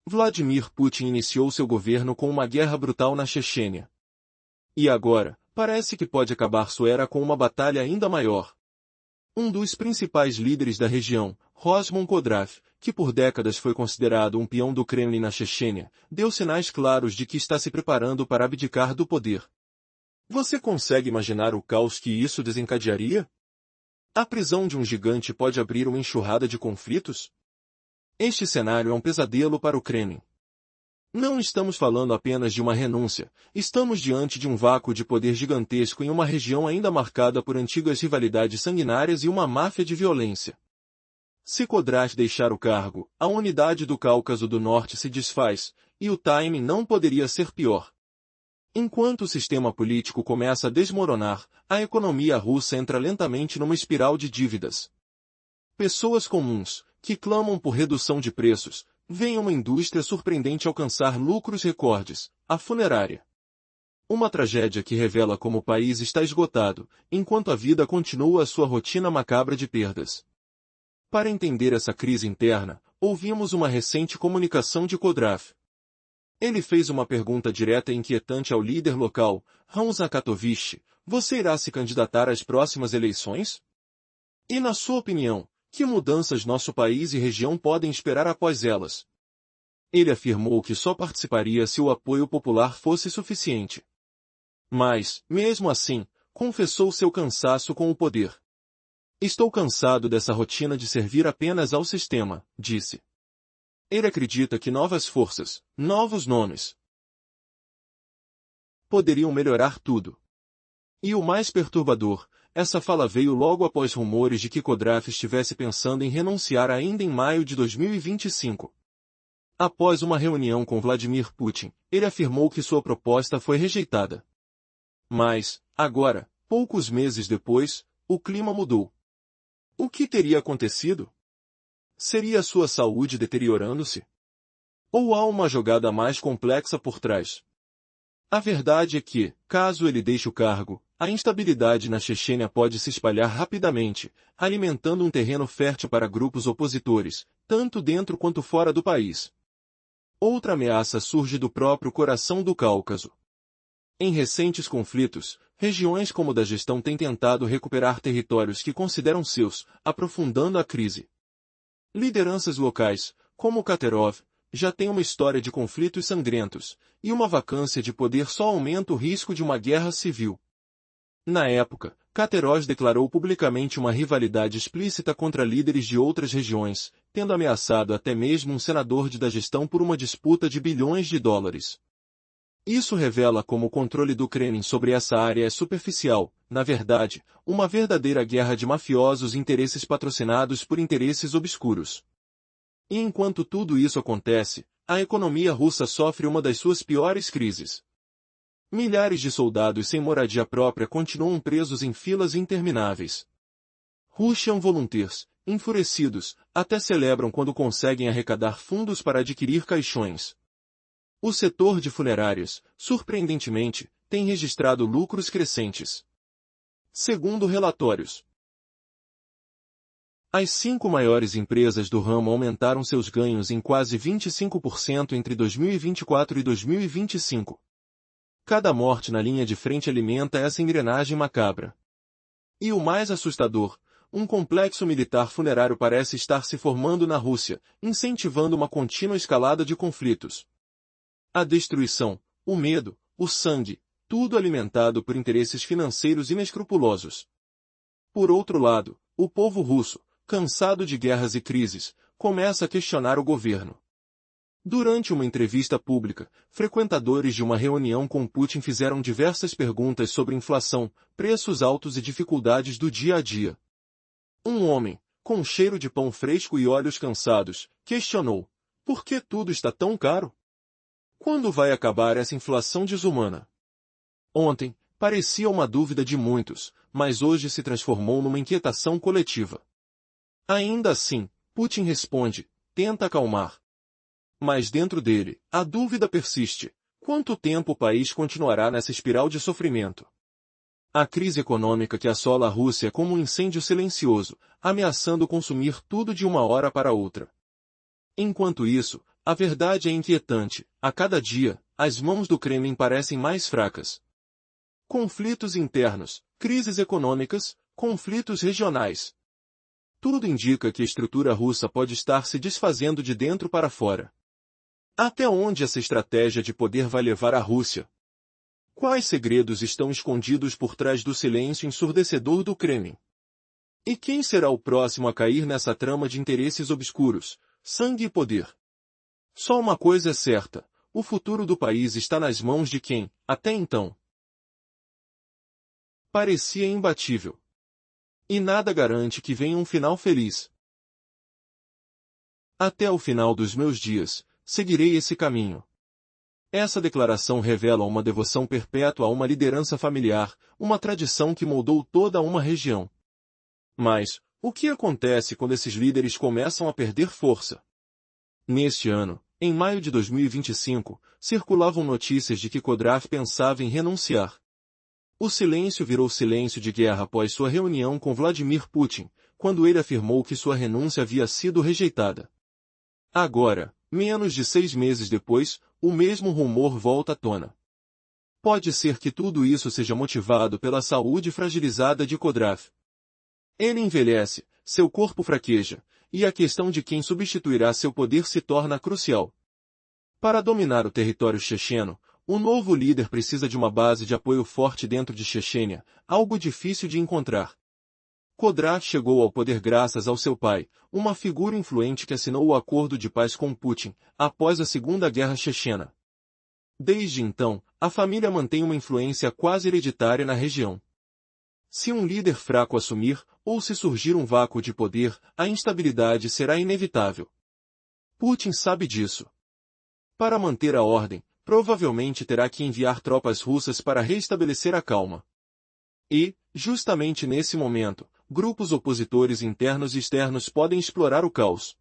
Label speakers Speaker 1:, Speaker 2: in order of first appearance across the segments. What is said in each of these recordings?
Speaker 1: Vladimir Putin iniciou seu governo com uma guerra brutal na Chechênia. E agora, parece que pode acabar sua era com uma batalha ainda maior. Um dos principais líderes da região, Rosman Kodrav, que por décadas foi considerado um peão do Kremlin na Chechênia, deu sinais claros de que está se preparando para abdicar do poder. Você consegue imaginar o caos que isso desencadearia? A prisão de um gigante pode abrir uma enxurrada de conflitos? Este cenário é um pesadelo para o Kremlin. Não estamos falando apenas de uma renúncia, estamos diante de um vácuo de poder gigantesco em uma região ainda marcada por antigas rivalidades sanguinárias e uma máfia de violência. Se Kodrat deixar o cargo, a unidade do Cáucaso do Norte se desfaz, e o timing não poderia ser pior. Enquanto o sistema político começa a desmoronar, a economia russa entra lentamente numa espiral de dívidas. Pessoas comuns, que clamam por redução de preços, veem uma indústria surpreendente alcançar lucros recordes, a funerária. Uma tragédia que revela como o país está esgotado, enquanto a vida continua a sua rotina macabra de perdas. Para entender essa crise interna, ouvimos uma recente comunicação de Kodrav. Ele fez uma pergunta direta e inquietante ao líder local, Ramzan Katovich: você irá se candidatar às próximas eleições? E na sua opinião, que mudanças nosso país e região podem esperar após elas? Ele afirmou que só participaria se o apoio popular fosse suficiente. Mas, mesmo assim, confessou seu cansaço com o poder. Estou cansado dessa rotina de servir apenas ao sistema, disse. Ele acredita que novas forças, novos nomes, poderiam melhorar tudo. E o mais perturbador, essa fala veio logo após rumores de que Kodrav estivesse pensando em renunciar ainda em maio de 2025. Após uma reunião com Vladimir Putin, ele afirmou que sua proposta foi rejeitada. Mas, agora, poucos meses depois, o clima mudou. O que teria acontecido? Seria sua saúde deteriorando-se? Ou há uma jogada mais complexa por trás? A verdade é que, caso ele deixe o cargo, a instabilidade na Chechênia pode se espalhar rapidamente, alimentando um terreno fértil para grupos opositores, tanto dentro quanto fora do país. Outra ameaça surge do próprio coração do Cáucaso. Em recentes conflitos, regiões como Daguestão têm tentado recuperar territórios que consideram seus, aprofundando a crise. Lideranças locais, como Kadyrov, já têm uma história de conflitos sangrentos, e uma vacância de poder só aumenta o risco de uma guerra civil. Na época, Kadyrov declarou publicamente uma rivalidade explícita contra líderes de outras regiões, tendo ameaçado até mesmo um senador de Daguestão por uma disputa de bilhões de dólares. Isso revela como o controle do Kremlin sobre essa área é superficial, na verdade, uma verdadeira guerra de mafiosos e interesses patrocinados por interesses obscuros. E enquanto tudo isso acontece, a economia russa sofre uma das suas piores crises. Milhares de soldados sem moradia própria continuam presos em filas intermináveis. Russian Volunteers, enfurecidos, até celebram quando conseguem arrecadar fundos para adquirir caixões. O setor de funerárias, surpreendentemente, tem registrado lucros crescentes. Segundo relatórios, as 5 maiores empresas do ramo aumentaram seus ganhos em quase 25% entre 2024 e 2025. Cada morte na linha de frente alimenta essa engrenagem macabra. E o mais assustador, um complexo militar funerário parece estar se formando na Rússia, incentivando uma contínua escalada de conflitos. A destruição, o medo, o sangue, tudo alimentado por interesses financeiros inescrupulosos. Por outro lado, o povo russo, cansado de guerras e crises, começa a questionar o governo. Durante uma entrevista pública, frequentadores de uma reunião com Putin fizeram diversas perguntas sobre inflação, preços altos e dificuldades do dia a dia. Um homem, com cheiro de pão fresco e olhos cansados, questionou: por que tudo está tão caro? Quando vai acabar essa inflação desumana? Ontem, parecia uma dúvida de muitos, mas hoje se transformou numa inquietação coletiva. Ainda assim, Putin responde, tenta acalmar. Mas dentro dele, a dúvida persiste: quanto tempo o país continuará nessa espiral de sofrimento? A crise econômica que assola a Rússia é como um incêndio silencioso, ameaçando consumir tudo de uma hora para outra. Enquanto isso, a verdade é inquietante. A cada dia, as mãos do Kremlin parecem mais fracas. Conflitos internos, crises econômicas, conflitos regionais. Tudo indica que a estrutura russa pode estar se desfazendo de dentro para fora. Até onde essa estratégia de poder vai levar a Rússia? Quais segredos estão escondidos por trás do silêncio ensurdecedor do Kremlin? E quem será o próximo a cair nessa trama de interesses obscuros, sangue e poder? Só uma coisa é certa: o futuro do país está nas mãos de quem, até então, parecia imbatível. E nada garante que venha um final feliz. Até o final dos meus dias, seguirei esse caminho. Essa declaração revela uma devoção perpétua a uma liderança familiar, uma tradição que moldou toda uma região. Mas, o que acontece quando esses líderes começam a perder força? Neste ano, em maio de 2025, circulavam notícias de que Khoddrav pensava em renunciar. O silêncio virou silêncio de guerra após sua reunião com Vladimir Putin, quando ele afirmou que sua renúncia havia sido rejeitada. Agora, menos de 6 meses depois, o mesmo rumor volta à tona. Pode ser que tudo isso seja motivado pela saúde fragilizada de Khoddrav. Ele envelhece, seu corpo fraqueja, e a questão de quem substituirá seu poder se torna crucial. Para dominar o território checheno, o novo líder precisa de uma base de apoio forte dentro de Chechênia, algo difícil de encontrar. Khoddrav chegou ao poder graças ao seu pai, uma figura influente que assinou o acordo de paz com Putin, após a Segunda Guerra Chechena. Desde então, a família mantém uma influência quase hereditária na região. Se um líder fraco assumir, ou se surgir um vácuo de poder, a instabilidade será inevitável. Putin sabe disso. Para manter a ordem, provavelmente terá que enviar tropas russas para restabelecer a calma. E, justamente nesse momento, grupos opositores internos e externos podem explorar o caos.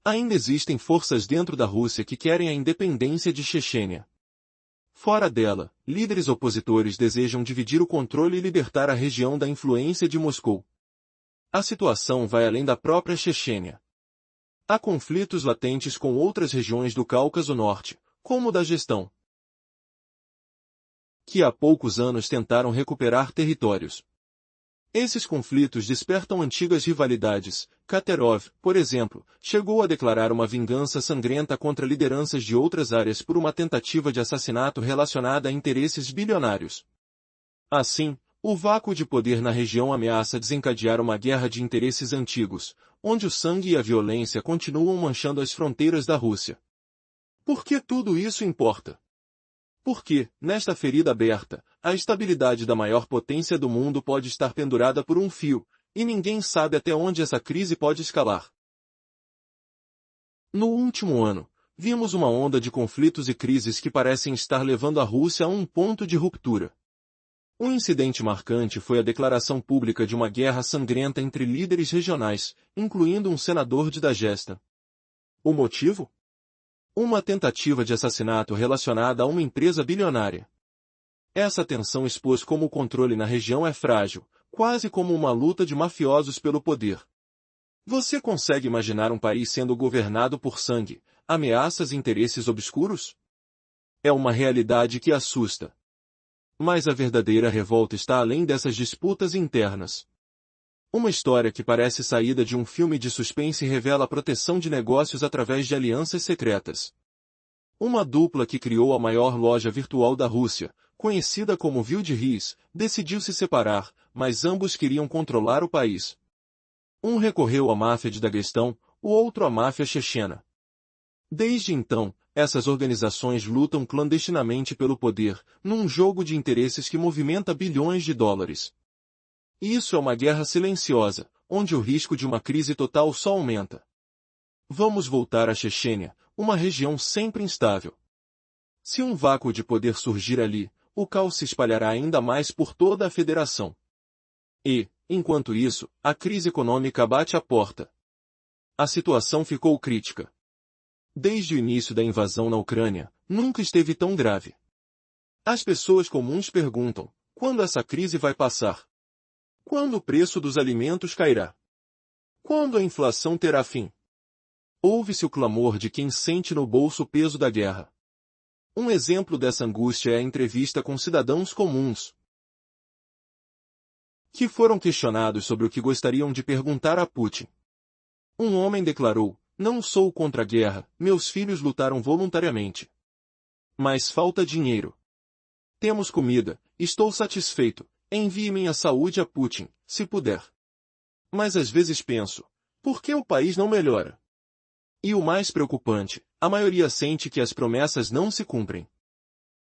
Speaker 1: Ainda existem forças dentro da Rússia que querem a independência de Chechênia. Fora dela, líderes opositores desejam dividir o controle e libertar a região da influência de Moscou. A situação vai além da própria Chechênia. Há conflitos latentes com outras regiões do Cáucaso Norte, como o da Daguestão, que há poucos anos tentaram recuperar territórios. Esses conflitos despertam antigas rivalidades. Kadyrov, por exemplo, chegou a declarar uma vingança sangrenta contra lideranças de outras áreas por uma tentativa de assassinato relacionada a interesses bilionários. Assim, o vácuo de poder na região ameaça desencadear uma guerra de interesses antigos, onde o sangue e a violência continuam manchando as fronteiras da Rússia. Por que tudo isso importa? Porque, nesta ferida aberta, a estabilidade da maior potência do mundo pode estar pendurada por um fio, e ninguém sabe até onde essa crise pode escalar. No último ano, vimos uma onda de conflitos e crises que parecem estar levando a Rússia a um ponto de ruptura. Um incidente marcante foi a declaração pública de uma guerra sangrenta entre líderes regionais, incluindo um senador de Daguestão. O motivo? Uma tentativa de assassinato relacionada a uma empresa bilionária. Essa tensão expôs como o controle na região é frágil, quase como uma luta de mafiosos pelo poder. Você consegue imaginar um país sendo governado por sangue, ameaças e interesses obscuros? É uma realidade que assusta. Mas a verdadeira revolta está além dessas disputas internas. Uma história que parece saída de um filme de suspense revela a proteção de negócios através de alianças secretas. Uma dupla que criou a maior loja virtual da Rússia, conhecida como Wildberries, decidiu se separar, mas ambos queriam controlar o país. Um recorreu à máfia de Daguestão, o outro à máfia chechena. Desde então, essas organizações lutam clandestinamente pelo poder, num jogo de interesses que movimenta bilhões de dólares. Isso é uma guerra silenciosa, onde o risco de uma crise total só aumenta. Vamos voltar à Chechênia, uma região sempre instável. Se um vácuo de poder surgir ali, o caos se espalhará ainda mais por toda a federação. E, enquanto isso, a crise econômica bate à porta. A situação ficou crítica. Desde o início da invasão na Ucrânia, nunca esteve tão grave. As pessoas comuns perguntam: quando essa crise vai passar? Quando o preço dos alimentos cairá? Quando a inflação terá fim? Ouve-se o clamor de quem sente no bolso o peso da guerra. Um exemplo dessa angústia é a entrevista com cidadãos comuns, que foram questionados sobre o que gostariam de perguntar a Putin. Um homem declarou: "Não sou contra a guerra, meus filhos lutaram voluntariamente. Mas falta dinheiro. Temos comida, estou satisfeito, envie minha saúde a Putin, se puder. Mas às vezes penso, por que o país não melhora?" E o mais preocupante, a maioria sente que as promessas não se cumprem.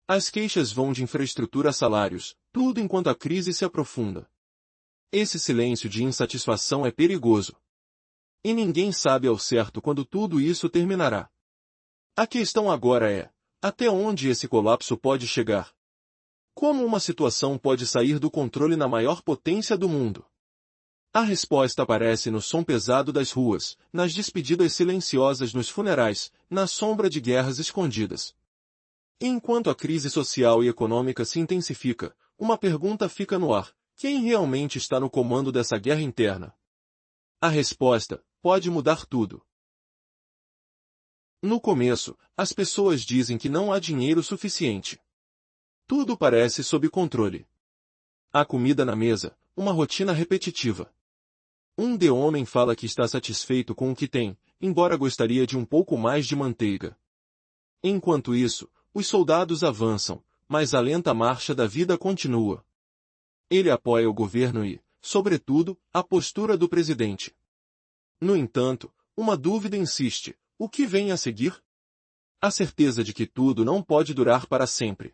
Speaker 1: As queixas vão de infraestrutura a salários, tudo enquanto a crise se aprofunda. Esse silêncio de insatisfação é perigoso. E ninguém sabe ao certo quando tudo isso terminará. A questão agora é, até onde esse colapso pode chegar? Como uma situação pode sair do controle na maior potência do mundo? A resposta aparece no som pesado das ruas, nas despedidas silenciosas nos funerais, na sombra de guerras escondidas. E enquanto a crise social e econômica se intensifica, uma pergunta fica no ar: quem realmente está no comando dessa guerra interna? A resposta pode mudar tudo. No começo, as pessoas dizem que não há dinheiro suficiente. Tudo parece sob controle. Há comida na mesa, uma rotina repetitiva. De homem fala que está satisfeito com o que tem, embora gostaria de um pouco mais de manteiga. Enquanto isso, os soldados avançam, mas a lenta marcha da vida continua. Ele apoia o governo e, sobretudo, a postura do presidente. No entanto, uma dúvida insiste: o que vem a seguir? A certeza de que tudo não pode durar para sempre.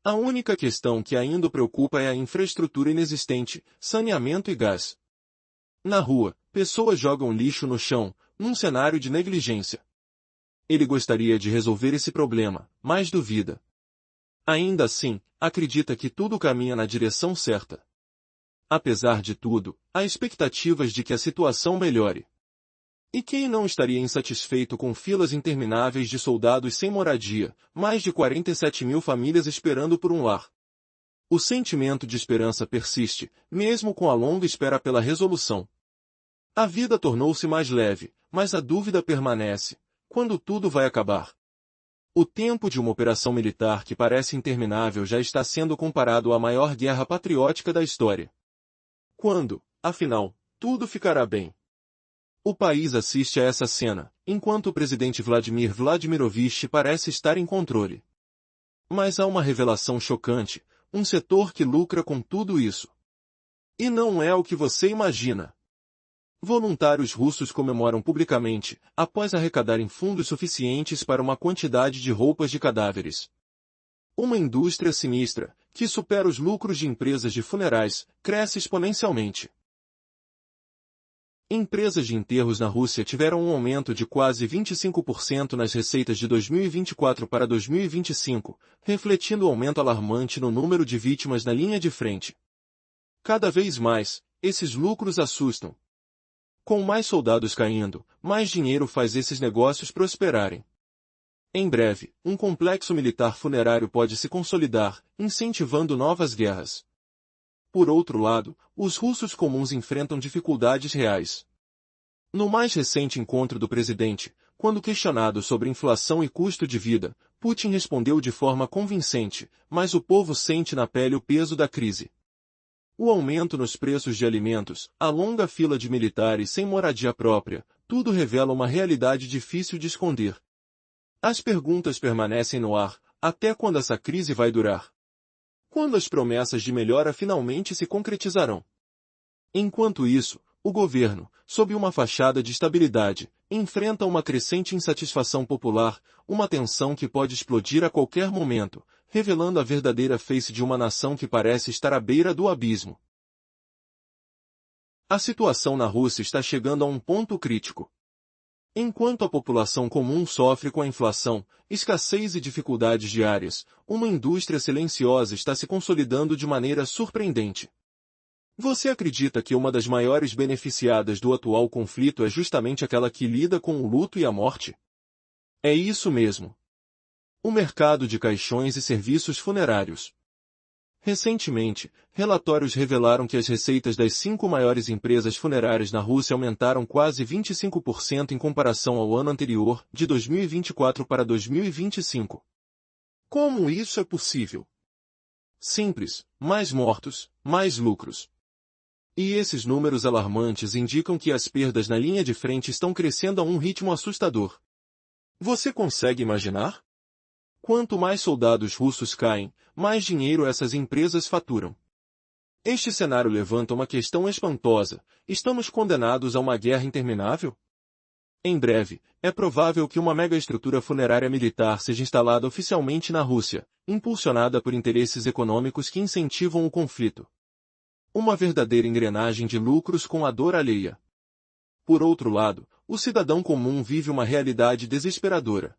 Speaker 1: A única questão que ainda o preocupa é a infraestrutura inexistente, saneamento e gás. Na rua, pessoas jogam lixo no chão, num cenário de negligência. Ele gostaria de resolver esse problema, mas duvida. Ainda assim, acredita que tudo caminha na direção certa. Apesar de tudo, há expectativas de que a situação melhore. E quem não estaria insatisfeito com filas intermináveis de soldados sem moradia, mais de 47 mil famílias esperando por um lar? O sentimento de esperança persiste, mesmo com a longa espera pela resolução. A vida tornou-se mais leve, mas a dúvida permanece: quando tudo vai acabar? O tempo de uma operação militar que parece interminável já está sendo comparado à maior guerra patriótica da história. Quando, afinal, tudo ficará bem? O país assiste a essa cena, enquanto o presidente Vladimir Vladimirovich parece estar em controle. Mas há uma revelação chocante: um setor que lucra com tudo isso. E não é o que você imagina. Voluntários russos comemoram publicamente, após arrecadarem fundos suficientes para uma quantidade de roupas de cadáveres. Uma indústria sinistra, que supera os lucros de empresas de funerais, cresce exponencialmente. Empresas de enterros na Rússia tiveram um aumento de quase 25% nas receitas de 2024 para 2025, refletindo o aumento alarmante no número de vítimas na linha de frente. Cada vez mais, esses lucros assustam. Com mais soldados caindo, mais dinheiro faz esses negócios prosperarem. Em breve, um complexo militar funerário pode se consolidar, incentivando novas guerras. Por outro lado, os russos comuns enfrentam dificuldades reais. No mais recente encontro do presidente, quando questionado sobre inflação e custo de vida, Putin respondeu de forma convincente: mas o povo sente na pele o peso da crise. O aumento nos preços de alimentos, a longa fila de militares sem moradia própria, tudo revela uma realidade difícil de esconder. As perguntas permanecem no ar: até quando essa crise vai durar? Quando as promessas de melhora finalmente se concretizarão? Enquanto isso, o governo, sob uma fachada de estabilidade, enfrenta uma crescente insatisfação popular, uma tensão que pode explodir a qualquer momento, revelando a verdadeira face de uma nação que parece estar à beira do abismo. A situação na Rússia está chegando a um ponto crítico. Enquanto a população comum sofre com a inflação, escassez e dificuldades diárias, uma indústria silenciosa está se consolidando de maneira surpreendente. Você acredita que uma das maiores beneficiadas do atual conflito é justamente aquela que lida com o luto e a morte? É isso mesmo. O mercado de caixões e serviços funerários. Recentemente, relatórios revelaram que as receitas das 5 maiores empresas funerárias na Rússia aumentaram quase 25% em comparação ao ano anterior, de 2024 para 2025. Como isso é possível? Simples, mais mortos, mais lucros. E esses números alarmantes indicam que as perdas na linha de frente estão crescendo a um ritmo assustador. Você consegue imaginar? Quanto mais soldados russos caem, mais dinheiro essas empresas faturam. Este cenário levanta uma questão espantosa: estamos condenados a uma guerra interminável? Em breve, é provável que uma megaestrutura funerária militar seja instalada oficialmente na Rússia, impulsionada por interesses econômicos que incentivam o conflito. Uma verdadeira engrenagem de lucros com a dor alheia. Por outro lado, o cidadão comum vive uma realidade desesperadora.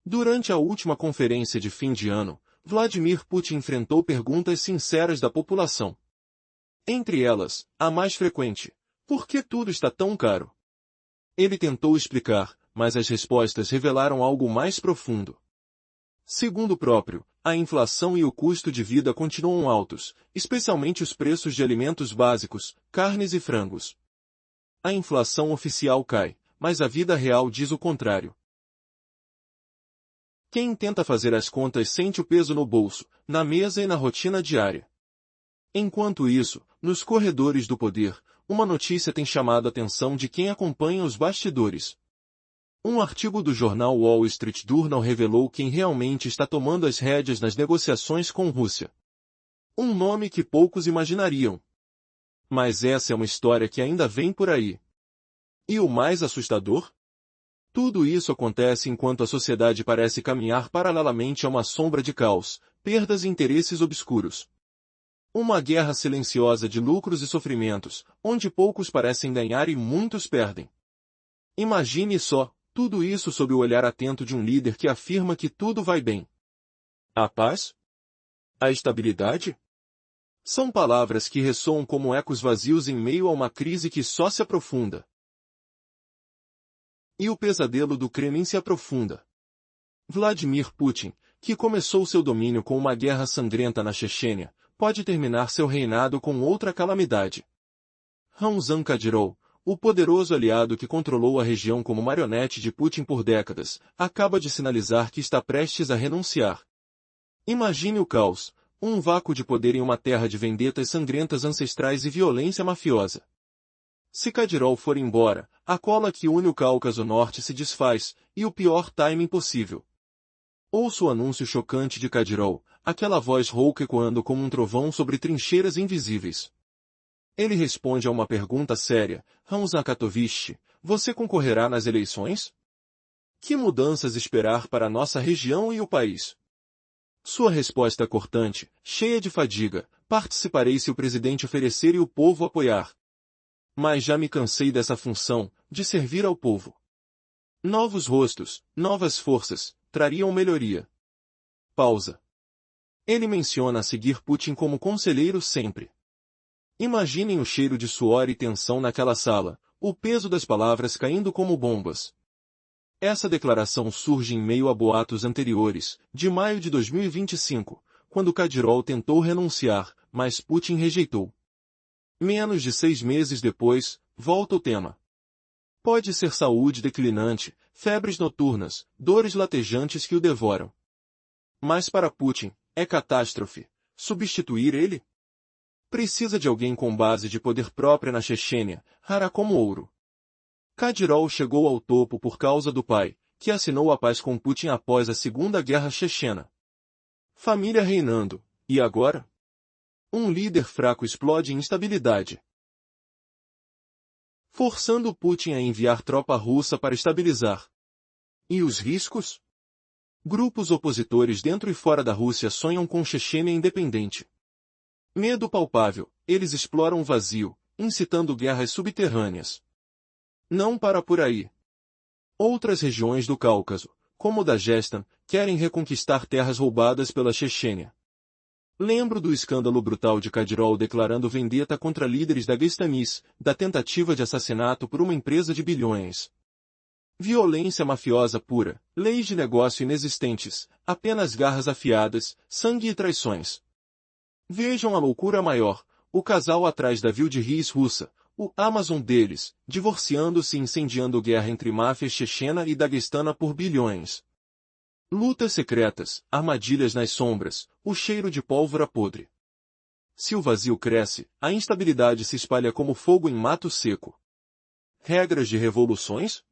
Speaker 1: Durante a última conferência de fim de ano, Vladimir Putin enfrentou perguntas sinceras da população. Entre elas, a mais frequente: por que tudo está tão caro? Ele tentou explicar, mas as respostas revelaram algo mais profundo. Segundo o próprio, a inflação e o custo de vida continuam altos, especialmente os preços de alimentos básicos, carnes e frangos. A inflação oficial cai, mas a vida real diz o contrário. Quem tenta fazer as contas sente o peso no bolso, na mesa e na rotina diária. Enquanto isso, nos corredores do poder, uma notícia tem chamado a atenção de quem acompanha os bastidores. Um artigo do jornal Wall Street Journal revelou quem realmente está tomando as rédeas nas negociações com Rússia. Um nome que poucos imaginariam. Mas essa é uma história que ainda vem por aí. E o mais assustador? Tudo isso acontece enquanto a sociedade parece caminhar paralelamente a uma sombra de caos, perdas e interesses obscuros. Uma guerra silenciosa de lucros e sofrimentos, onde poucos parecem ganhar e muitos perdem. Imagine só, tudo isso sob o olhar atento de um líder que afirma que tudo vai bem. A paz? A estabilidade? São palavras que ressoam como ecos vazios em meio a uma crise que só se aprofunda. E o pesadelo do Kremlin se aprofunda. Vladimir Putin, que começou seu domínio com uma guerra sangrenta na Chechênia, pode terminar seu reinado com outra calamidade. Ramzan Kadyrov, o poderoso aliado que controlou a região como marionete de Putin por décadas, acaba de sinalizar que está prestes a renunciar. Imagine o caos, um vácuo de poder em uma terra de vendetas sangrentas ancestrais e violência mafiosa. Se Kadyrov for embora, a cola que une o Cáucaso Norte se desfaz, e o pior timing possível. Ouço o anúncio chocante de Kadyrov, aquela voz rouca ecoando como um trovão sobre trincheiras invisíveis. Ele responde a uma pergunta séria: Ramzan Katovich, você concorrerá nas eleições? Que mudanças esperar para nossa região e o país? Sua resposta cortante, cheia de fadiga: participarei se o presidente oferecer e o povo apoiar. Mas já me cansei dessa função, de servir ao povo. Novos rostos, novas forças, trariam melhoria. Pausa. Ele menciona a seguir Putin como conselheiro sempre. Imaginem o cheiro de suor e tensão naquela sala, o peso das palavras caindo como bombas. Essa declaração surge em meio a boatos anteriores, de maio de 2025, quando Kadyrov tentou renunciar, mas Putin rejeitou. Menos de 6 meses depois, volta o tema. Pode ser saúde declinante, febres noturnas, dores latejantes que o devoram. Mas para Putin, é catástrofe. Substituir ele? Precisa de alguém com base de poder própria na Chechênia, rara como ouro. Kadyrov chegou ao topo por causa do pai, que assinou a paz com Putin após a Segunda Guerra Chechena. Família reinando, e agora? Um líder fraco explode em instabilidade, forçando Putin a enviar tropa russa para estabilizar. E os riscos? Grupos opositores dentro e fora da Rússia sonham com Chechênia independente. Medo palpável, eles exploram o vazio, incitando guerras subterrâneas. Não para por aí. Outras regiões do Cáucaso, como o Daguestan, querem reconquistar terras roubadas pela Chechênia. Lembro do escândalo brutal de Kadyrov declarando vendetta contra líderes daguestanis, da tentativa de assassinato por uma empresa de bilhões. Violência mafiosa pura, leis de negócio inexistentes, apenas garras afiadas, sangue e traições. Vejam a loucura maior, o casal atrás da Wildberries russa, o Amazon deles, divorciando-se e incendiando guerra entre máfia chechena e daguestana por bilhões. Lutas secretas, armadilhas nas sombras, o cheiro de pólvora podre. Se o vazio cresce, a instabilidade se espalha como fogo em mato seco. Regras de revoluções?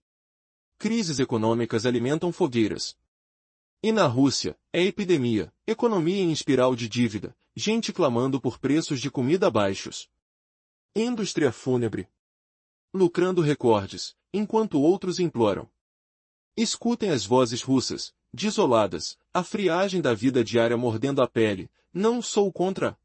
Speaker 1: Crises econômicas alimentam fogueiras. E na Rússia, é epidemia, economia em espiral de dívida, gente clamando por preços de comida baixos. Indústria fúnebre. Lucrando recordes, enquanto outros imploram. Escutem as vozes russas, desoladas, a friagem da vida diária mordendo a pele. Não sou contra